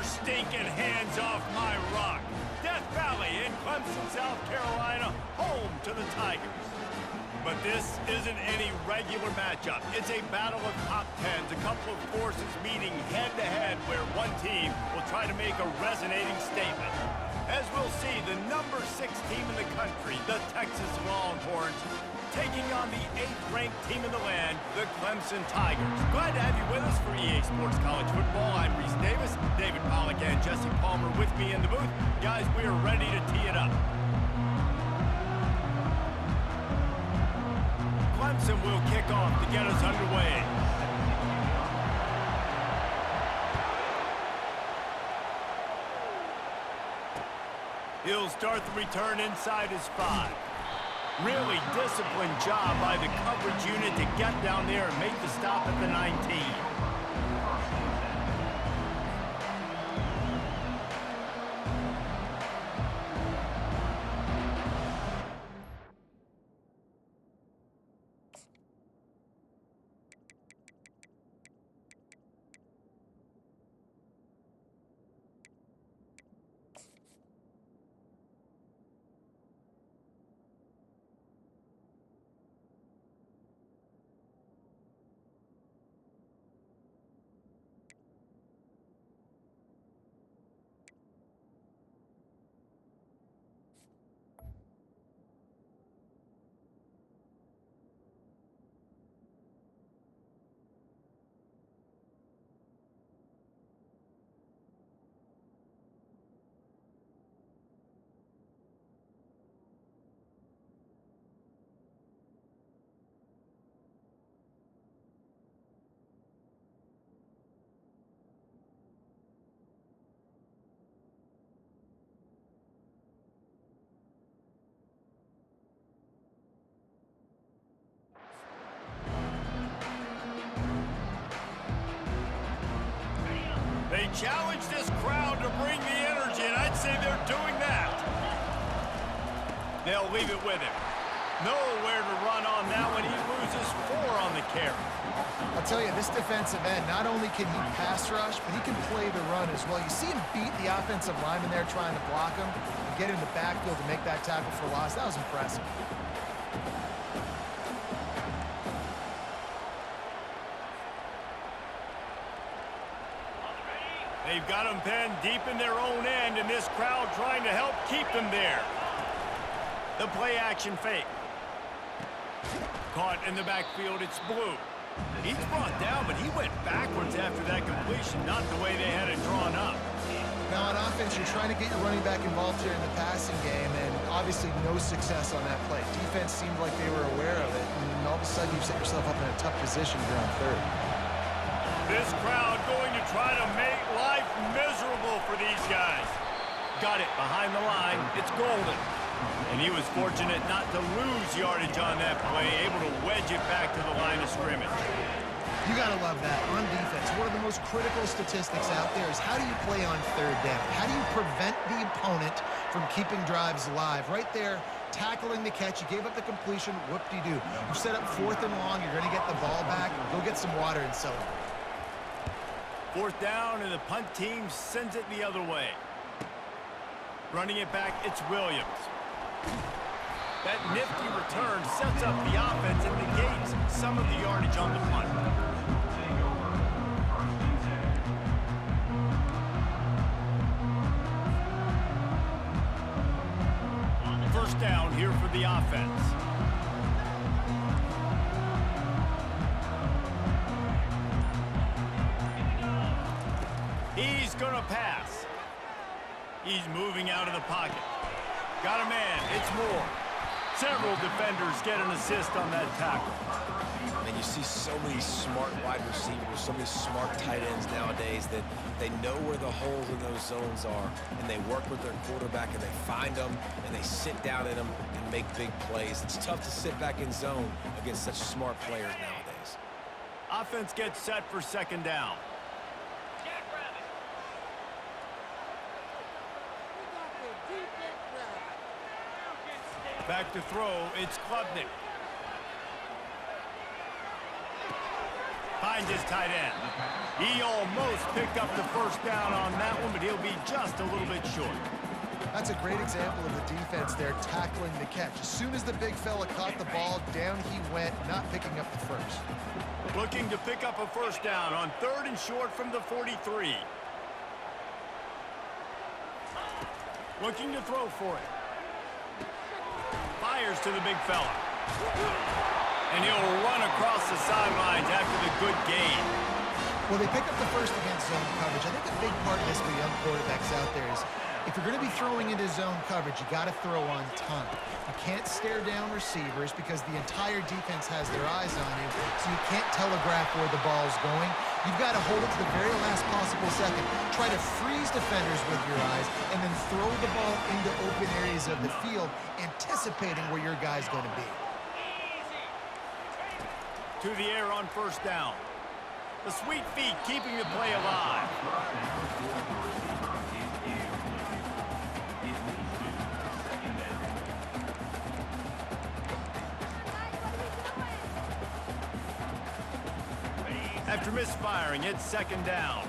stinking hands off my rock. Death Valley in Clemson, South Carolina, home to the Tigers. But this isn't any regular matchup. It's a battle of top tens, a couple of forces meeting head-to-head where one team will try to make a resonating statement. As we'll see, the number 6 team in the country, the Texas Longhorns, taking on the 8th-ranked team in the land, the Clemson Tigers. Glad to have you with us for EA Sports College Football. I'm Reese Davis, David Pollack and Jesse Palmer with me in the booth. Guys, we are ready to tee it up. Clemson will kick off to get us underway. He'll start the return inside his 5. Really disciplined job by the coverage unit to get down there and make the stop at the 19. They challenge this crowd to bring the energy, and I'd say they're doing that. They'll leave it with him. Nowhere to run on that one. He loses 4 on the carry. I'll tell you, this defensive end, not only can he pass rush, but he can play the run as well. You see him beat the offensive lineman there trying to block him and get in the backfield to make that tackle for loss. That was impressive. They've got them penned deep in their own end, and this crowd trying to help keep them there. The play-action fake. Caught in the backfield, it's Blue. He's brought down, but he went backwards after that completion, not the way they had it drawn up. Now, on offense, you're trying to get your running back involved here in the passing game, and obviously no success on that play. Defense seemed like they were aware of it, and all of a sudden you've set yourself up in a tough position here on 3rd. This crowd going to try to make life miserable for these guys. Got it behind the line. It's Golden. And he was fortunate not to lose yardage on that play, able to wedge it back to the line of scrimmage. You got to love that. On defense, one of the most critical statistics out there is how do you play on 3rd down? How do you prevent the opponent from keeping drives alive? Right there, tackling the catch. You gave up the completion. Whoop-de-doo. You set up 4th and long. You're going to get the ball back. Go get some water and celebrate. 4th down, and the punt team sends it the other way. Running it back, it's Williams. That nifty return sets up the offense and negates some of the yardage on the punt. First down here for the offense. He's going to pass. He's moving out of the pocket. Got a man. It's Moore. Several defenders get an assist on that tackle. And you see so many smart wide receivers, so many smart tight ends nowadays that they know where the holes in those zones are, and they work with their quarterback, and they find them, and they sit down in them and make big plays. It's tough to sit back in zone against such smart players nowadays. Offense gets set for 2nd down. Back to throw, it's Klubnik. Finds his tight end. He almost picked up the first down on that one, but he'll be just a little bit short. That's a great example of the defense there tackling the catch. As soon as the big fella caught the ball, down he went, not picking up the first. Looking to pick up a first down on 3rd and short from the 43. Looking to throw for it. Fires to the big fella. And he'll run across the sidelines after the good gain. Well, they pick up the first against zone coverage. I think a big part of this for young quarterbacks out there is if you're going to be throwing into zone coverage, you got to throw on time. You can't stare down receivers because the entire defense has their eyes on you, so you can't telegraph where the ball's going. You've got to hold it to the very last possible second. Try to freeze defenders with your eyes and then throw the ball into open areas of the field, anticipating where your guy's going to be. To the air on first down. The sweet feet keeping the play alive. After misfiring, it's 2nd down.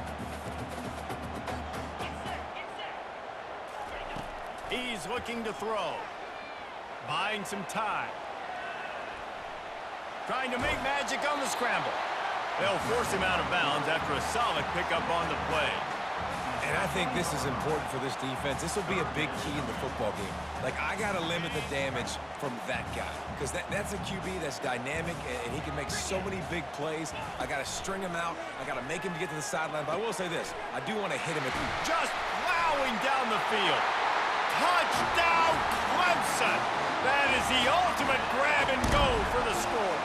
He's looking to throw. Buying some time. Trying to make magic on the scramble. They'll force him out of bounds after a solid pickup on the play. And I think this is important for this defense. This will be a big key in the football game. Like, I got to limit the damage from that guy because that's a QB that's dynamic, and he can make so many big plays. I got to string him out. I got to make him get to the sideline. But I will say this. I do want to hit him at the... Just plowing down the field. Touchdown, Clemson! That is the ultimate grab and go for the score.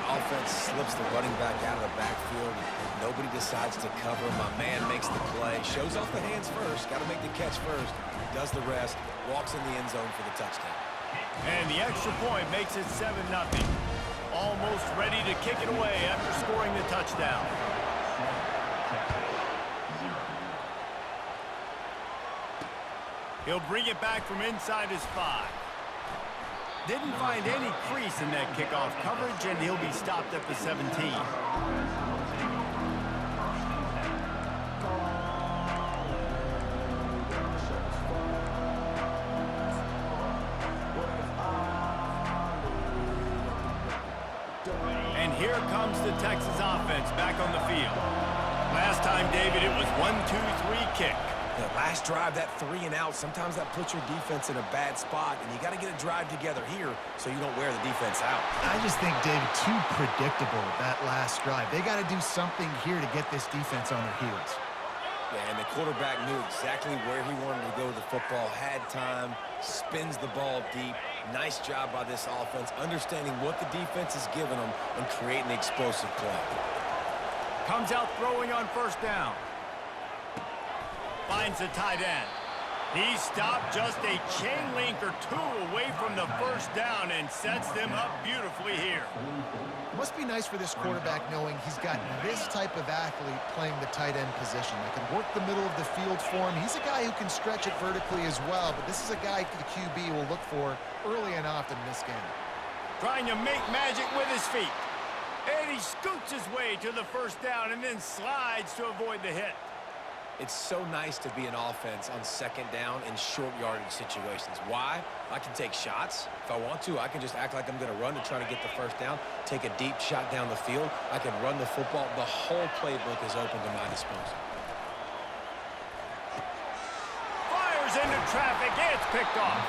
Offense slips the running back out of the backfield. Nobody decides to cover. My man makes the play. Shows off the hands first. Got to make the catch first. Does the rest. Walks in the end zone for the touchdown. And the extra point makes it 7-0. Almost ready to kick it away after scoring the touchdown. He'll bring it back from inside his 5. Didn't find any crease in that kickoff coverage, and he'll be stopped at the 17. And here comes the Texas offense back on the field. Last time, David, it was 1-2-3 kick. The last drive, that 3 and out, sometimes that puts your defense in a bad spot, and you got to get a drive together here so you don't wear the defense out. I just think, David, too predictable, that last drive. They got to do something here to get this defense on their heels. Yeah, and the quarterback knew exactly where he wanted to go with the football, had time, spins the ball deep. Nice job by this offense, understanding what the defense is giving them and creating the explosive play. Comes out throwing on first down. Finds the tight end. He stopped just a chain link or 2 away from the first down and sets them up beautifully here. It must be nice for this quarterback knowing he's got this type of athlete playing the tight end position. That can work the middle of the field for him. He's a guy who can stretch it vertically as well, but this is a guy the QB will look for early and often in this game. Trying to make magic with his feet. And he scoots his way to the first down and then slides to avoid the hit. It's so nice to be an offense on 2nd down in short yardage situations. Why? I can take shots. If I want to, I can just act like I'm going to run to try to get the first down, take a deep shot down the field. I can run the football. The whole playbook is open to my disposal. Fires into traffic. It's picked off.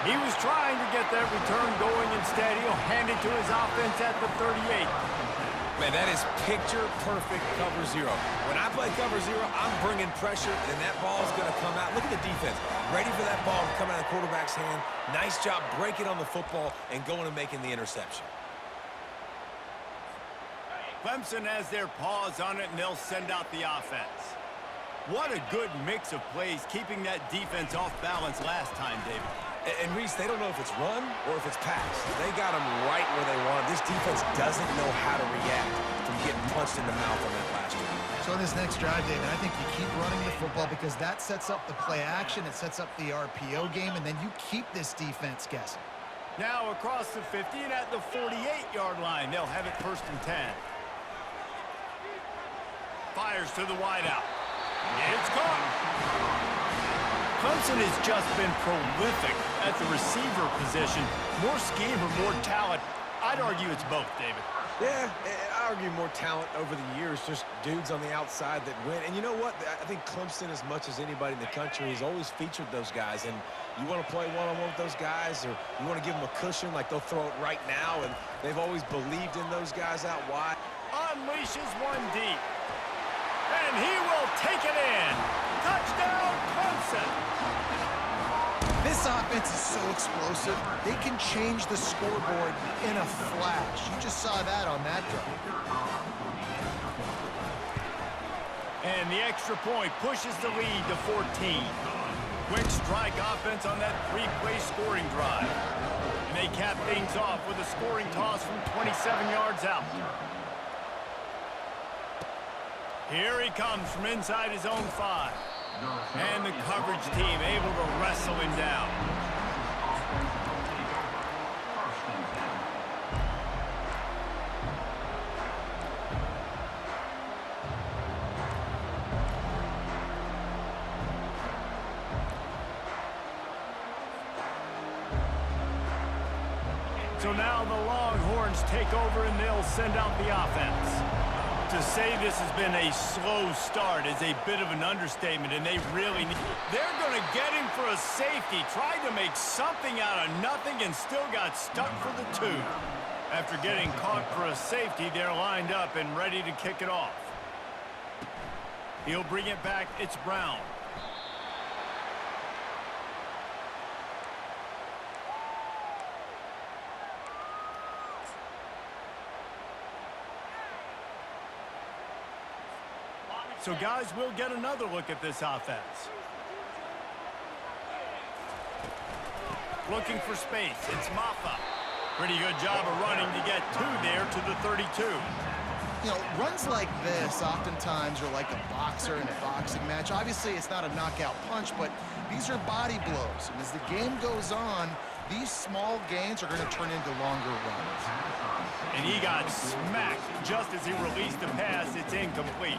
He was trying to get that return going. Instead, he'll hand it to his offense at the 38. Man, that is picture-perfect cover 0. When I play cover 0, I'm bringing pressure, and that ball's going to come out. Look at the defense. Ready for that ball to come out of the quarterback's hand. Nice job breaking on the football and going and making the interception. Clemson has their paws on it, and they'll send out the offense. What a good mix of plays, keeping that defense off balance last time, David. And Reese, they don't know if it's run or if it's pass. They got them right where they want. This defense doesn't know how to react from getting punched in the mouth on that last drive. So in this next drive, David, I think you keep running the football because that sets up the play action. It sets up the RPO game, and then you keep this defense guessing. Now across the 50 and at the 48-yard line, they'll have it 1st and 10. Fires to the wideout. It's caught. Clemson has just been prolific at the receiver position. More scheme or more talent? I'd argue it's both, David. Yeah, I argue more talent over the years, just dudes on the outside that win. And you know what? I think Clemson, as much as anybody in the country, has always featured those guys. And you want to play one-on-one with those guys, or you want to give them a cushion, like they'll throw it right now. And they've always believed in those guys out wide. Unleashes one deep. And he will take it in. Touchdown, Clemson. This offense is so explosive, they can change the scoreboard in a flash. You just saw that on that drive. And the extra point pushes the lead to 14. Quick strike offense on that 3-play scoring drive. And they cap things off with a scoring toss from 27 yards out. Here he comes from inside his own 5. And the coverage team able to wrestle him down. So now the Longhorns take over and they'll send out the offense. To say this has been a slow start is a bit of an understatement, and they really need... They're going to get him for a safety. Tried to make something out of nothing and still got stuck for the 2. After getting caught for a safety, they're lined up and ready to kick it off. He'll bring it back. It's Brown. So, guys, we'll get another look at this offense. Looking for space. It's Maffa. Pretty good job of running to get 2 there to the 32. You know, runs like this oftentimes are like a boxer in a boxing match. Obviously, it's not a knockout punch, but these are body blows. And as the game goes on, these small gains are going to turn into longer runs. And he got smacked just as he released the pass. It's incomplete.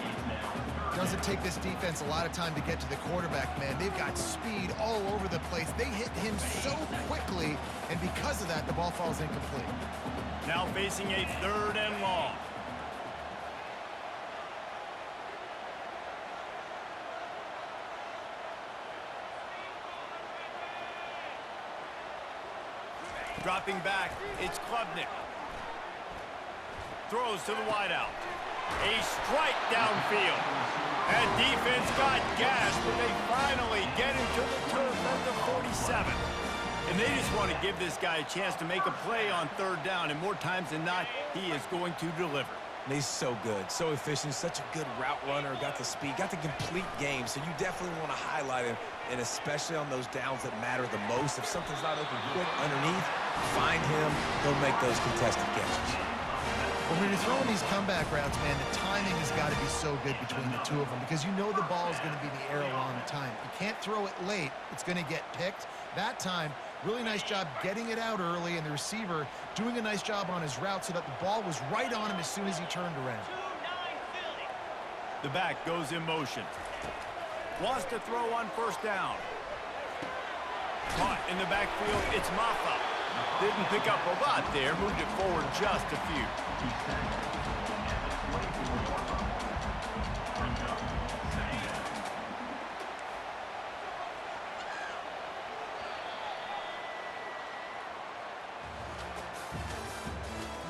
Doesn't take this defense a lot of time to get to the quarterback, man. They've got speed all over the place. They hit him so quickly, and because of that, the ball falls incomplete. Now facing a 3rd and long. Dropping back, it's Klubnik. Throws to the wideout. A strike downfield. That defense got gashed, but they finally get him to the turf at the 47. And they just want to give this guy a chance to make a play on 3rd down, and more times than not, he is going to deliver. And he's so good, so efficient, such a good route runner, got the speed, got the complete game, so you definitely want to highlight him, and especially on those downs that matter the most. If something's not open quick underneath, find him, he'll make those contested catches. Well, when you're throwing these comeback routes, man, the timing has got to be so good between the 2 of them because you know the ball is going to be in the air a long time. You can't throw it late. It's going to get picked. That time, really nice job getting it out early, and the receiver doing a nice job on his route so that the ball was right on him as soon as he turned around. The back goes in motion. Wants to throw on 1st down. Caught in the backfield, it's Maffa. Didn't pick up a lot there, moved it forward just a few.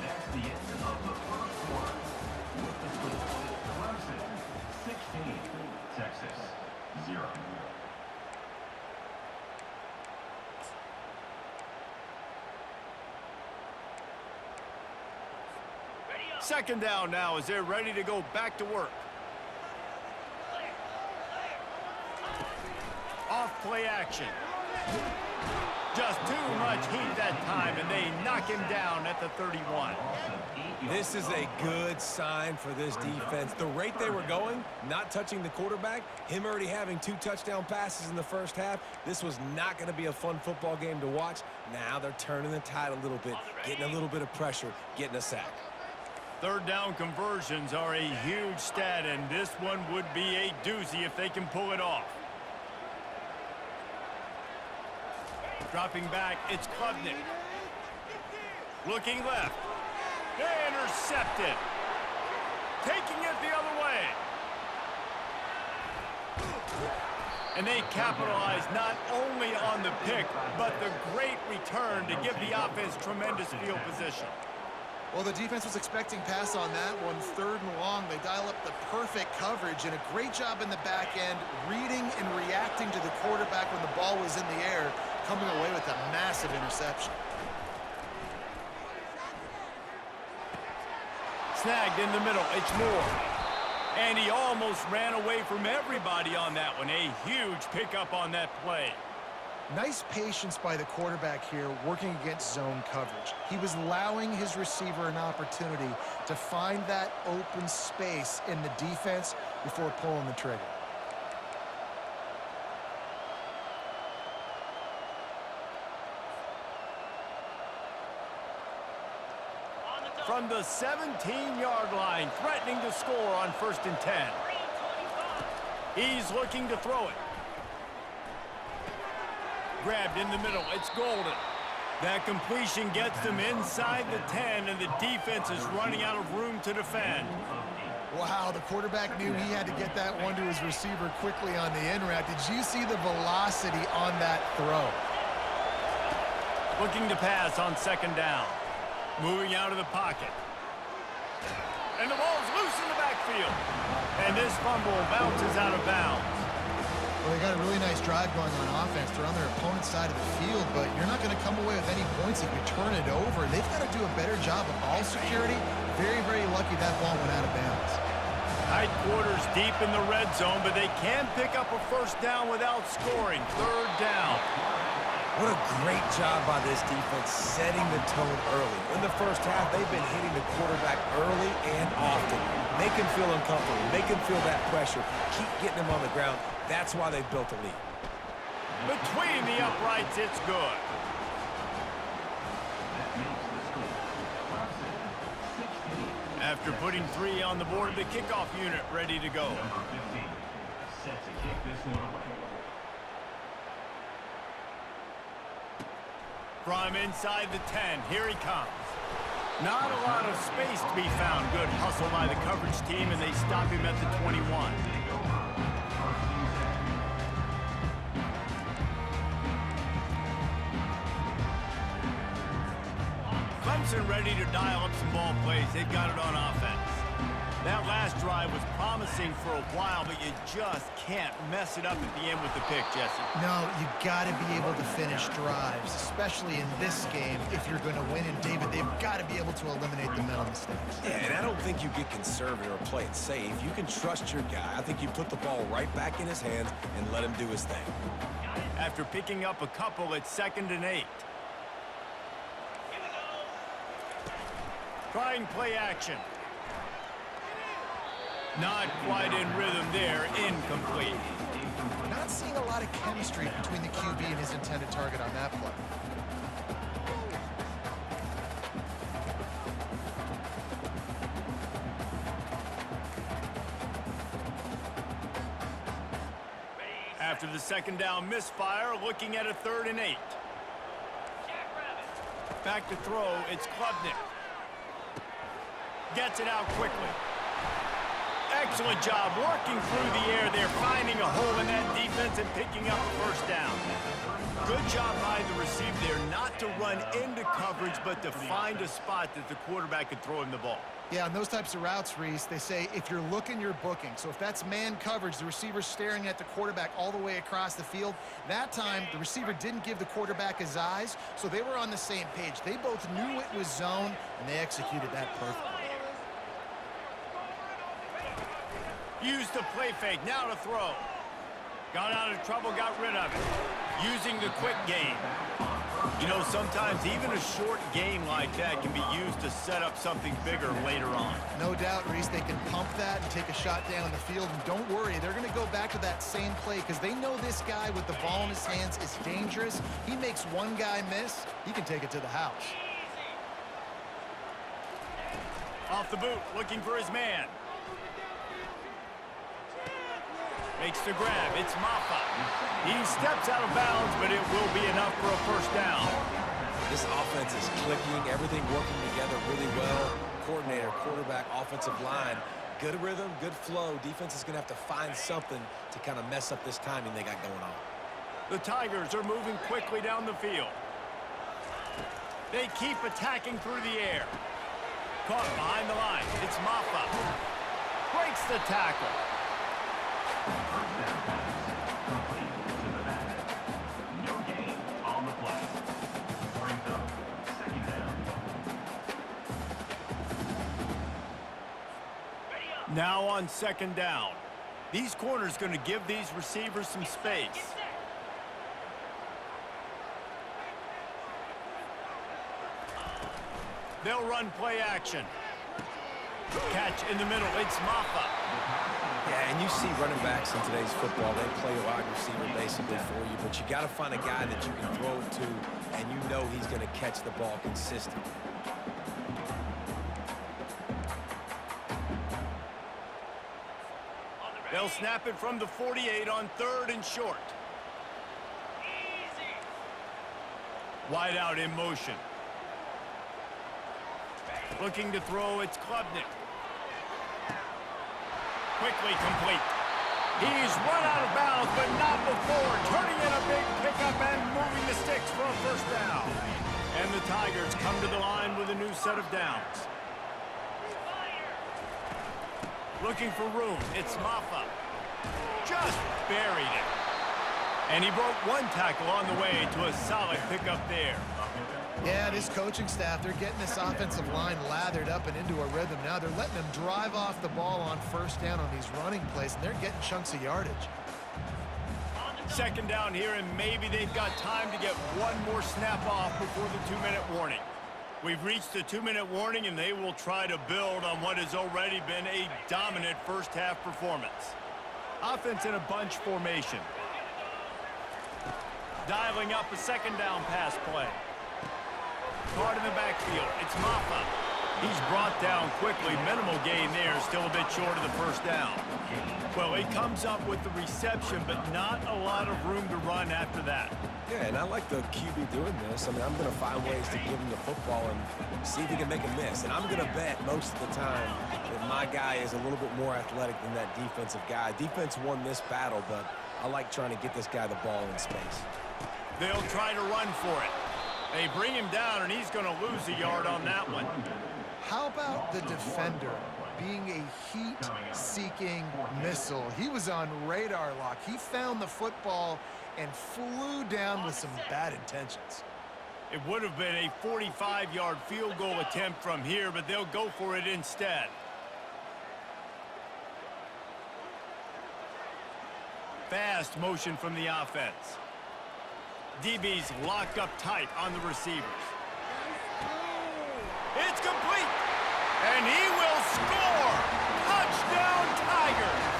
That's the end of the 1st quarter. With the score, Clemson 16, Texas 0. Second down now as they're ready to go back to work. Off play action. Just too much heat that time, and they knock him down at the 31. This is a good sign for this defense. The rate they were going, not touching the quarterback, him already having 2 touchdown passes in the first half, this was not going to be a fun football game to watch. Now they're turning the tide a little bit, getting a little bit of pressure, getting a sack. Third down conversions are a huge stat, and this one would be a doozy if they can pull it off. Dropping back, it's Klubnik. Looking left. Intercepted. Taking it the other way. And they capitalize not only on the pick, but the great return to give the offense tremendous field position. Well, the defense was expecting pass on that one. 3rd and long. They dial up the perfect coverage and a great job in the back end, reading and reacting to the quarterback when the ball was in the air, coming away with a massive interception. Snagged in the middle. It's Moore. And he almost ran away from everybody on that one. A huge pickup on that play. Nice patience by the quarterback here, working against zone coverage. He was allowing his receiver an opportunity to find that open space in the defense before pulling the trigger. From the 17-yard line, threatening to score on 1st and 10. He's looking to throw it. Grabbed in the middle. It's Golden. That completion gets them inside the 10, and the defense is running out of room to defend. Wow, the quarterback knew he had to get that one to his receiver quickly on the in route. Did you see the velocity on that throw? Looking to pass on 2nd down. Moving out of the pocket. And the ball's loose in the backfield. And this fumble bounces out of bounds. Well, they got a really nice drive going on offense. They're on their opponent's side of the field, but you're not going to come away with any points if you turn it over. They've got to do a better job of ball security. Very, very lucky that ball went out of bounds. Tight quarters deep in the red zone, but they can pick up a 1st down without scoring. 3rd down. What a great job by this defense setting the tone early. In the first half, they've been hitting the quarterback early and often. Make him feel uncomfortable. Make him feel that pressure. Keep getting him on the ground. That's why they've built a lead. Between the uprights, it's good. After putting 3 on the board, the kickoff unit ready to go. Number 15, set to kick this one away. From inside the 10, here he comes. Not a lot of space to be found. Good hustle by the coverage team, and they stop him at the 21. Clemson ready to dial up some ball plays. They've got it on offense. That last drive was promising for a while, but you just can't mess it up at the end with the pick, Jesse. No, you got to be able to finish drives, especially in this game if you're going to win. And, David, they've got to be able to eliminate the mental mistakes. Yeah, and I don't think you get conservative or play it safe. You can trust your guy. I think you put the ball right back in his hands and let him do his thing. After picking up a couple, it's 2nd and 8. Trying play action. Not quite in rhythm there, incomplete. Not seeing a lot of chemistry between the QB and his intended target on that play. After the 2nd down misfire, looking at a 3rd and 8. Back to throw, it's Klubnik. Gets it out quickly. Excellent job working through the air there, finding a hole in that defense and picking up a 1st down. Good job by the receiver there, not to run into coverage, but to find a spot that the quarterback could throw him the ball. Yeah, on those types of routes, Reese, they say if you're looking, you're booking. So if that's man coverage, the receiver's staring at the quarterback all the way across the field. That time, the receiver didn't give the quarterback his eyes, so they were on the same page. They both knew it was zone, and they executed that perfectly. Use the play fake, now to throw. Got out of trouble, got rid of it. Using the quick game. You know, sometimes even a short game like that can be used to set up something bigger later on. No doubt, Reese, they can pump that and take a shot down the field. And don't worry, they're going to go back to that same play because they know this guy with the ball in his hands is dangerous. He makes one guy miss, he can take it to the house. Off the boot, looking for his man. Makes the grab. It's Maffa. He steps out of bounds, but it will be enough for a first down. This offense is clicking, everything working together really well. Coordinator, quarterback, offensive line. Good rhythm, good flow. Defense is going to have to find something to kind of mess up this timing they got going on. The Tigers are moving quickly down the field. They keep attacking through the air. Caught behind the line. It's Maffa. Breaks the tackle. First down pass, complete to the back. No gain on the play. Brings up second down. Now on second down. These corners going to give these receivers some space. They'll run play action. Catch in the middle. It's Maffa. Yeah, and you see running backs in today's football, they play a wide receiver basically for you, but you got to find a guy that you can throw it to, and you know he's going to catch the ball consistently. They'll snap it from the 48 on 3rd and short. Wide out in motion. Looking to throw, it's Klubnik. Quickly complete. He's run out of bounds, but not before. Turning in a big pickup and moving the sticks for a first down. And the Tigers come to the line with a new set of downs. Looking for room. It's Maffa. Just buried it. And he broke one tackle on the way to a solid pickup there. Yeah, this coaching staff, they're getting this offensive line lathered up and into a rhythm now. They're letting them drive off the ball on first down on these running plays, and they're getting chunks of yardage. Second down here, and maybe they've got time to get one more snap off before the 2-minute warning. We've reached the 2-minute warning, and they will try to build on what has already been a dominant first-half performance. Offense in a bunch formation. Dialing up a second down pass play. Caught in the backfield. It's Maffa. He's brought down quickly. Minimal gain there. Still a bit short of the first down. Well, he comes up with the reception, but not a lot of room to run after that. Yeah, and I like the QB doing this. I mean, I'm going to find ways to give him the football and see if he can make a miss. And I'm going to bet most of the time that my guy is a little bit more athletic than that defensive guy. Defense won this battle, but I like trying to get this guy the ball in space. They'll try to run for it. They bring him down, and he's going to lose a yard on that one. How about the defender being a heat-seeking missile? He was on radar lock. He found the football and flew down with some bad intentions. It would have been a 45-yard field goal attempt from here, but they'll go for it instead. Fast motion from the offense. DB's locked up tight on the receivers. It's complete, and he will score! Touchdown, Tigers!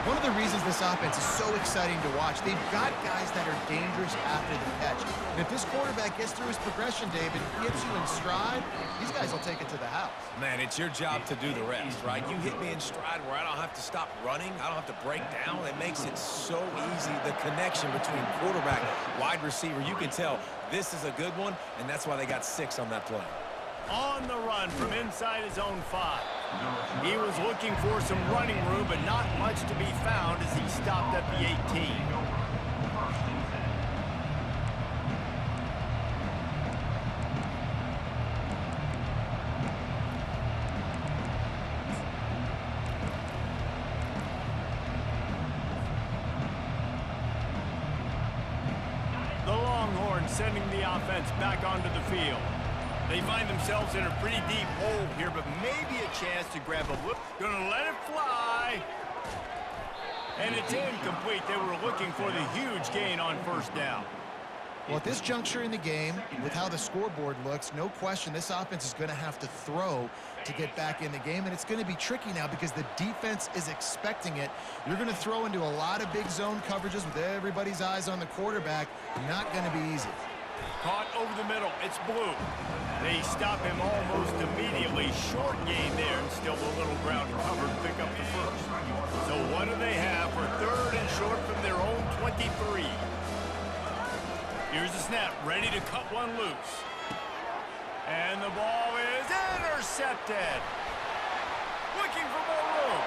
One of the reasons this offense is so exciting to watch, they've got guys that are dangerous after the catch. And if this quarterback gets through his progression, David, gets you in stride, these guys will take it to the house. Man, it's your job to do the rest, right? You hit me in stride where I don't have to stop running. I don't have to break down. It makes it so easy. The connection between quarterback, wide receiver, you can tell this is a good one, and that's why they got 6 on that play. On the run from inside his own 5. He was looking for some running room, but not much to be found as he stopped at the 18. The Longhorns sending the offense back onto the field. They find themselves in a pretty deep hole here, but maybe a chance to grab a look. Gonna let it fly. And it's incomplete. They were looking for the huge gain on first down. Well, at this juncture in the game, with how the scoreboard looks, no question this offense is going to have to throw to get back in the game, and it's going to be tricky now because the defense is expecting it. You're going to throw into a lot of big zone coverages with everybody's eyes on the quarterback. Not going to be easy. Caught over the middle. It's Blue. They stop him almost immediately. Short gain there, and still a little ground to cover to pick up the first. So what do they have for third and short from their own 23? Here's the snap, ready to cut one loose. And the ball is intercepted. Looking for more room.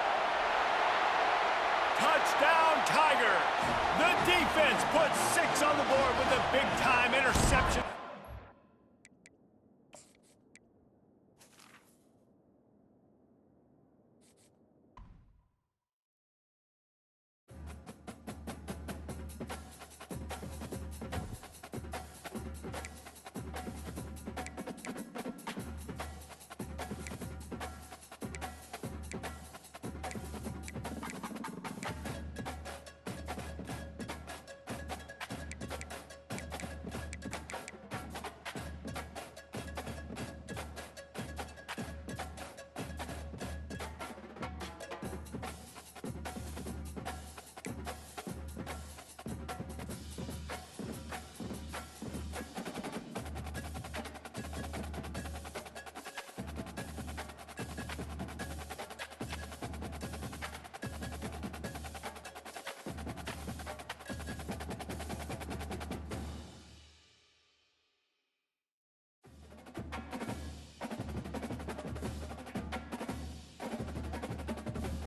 Touchdown, Tigers. The defense puts 6 on the board with a big-time interception.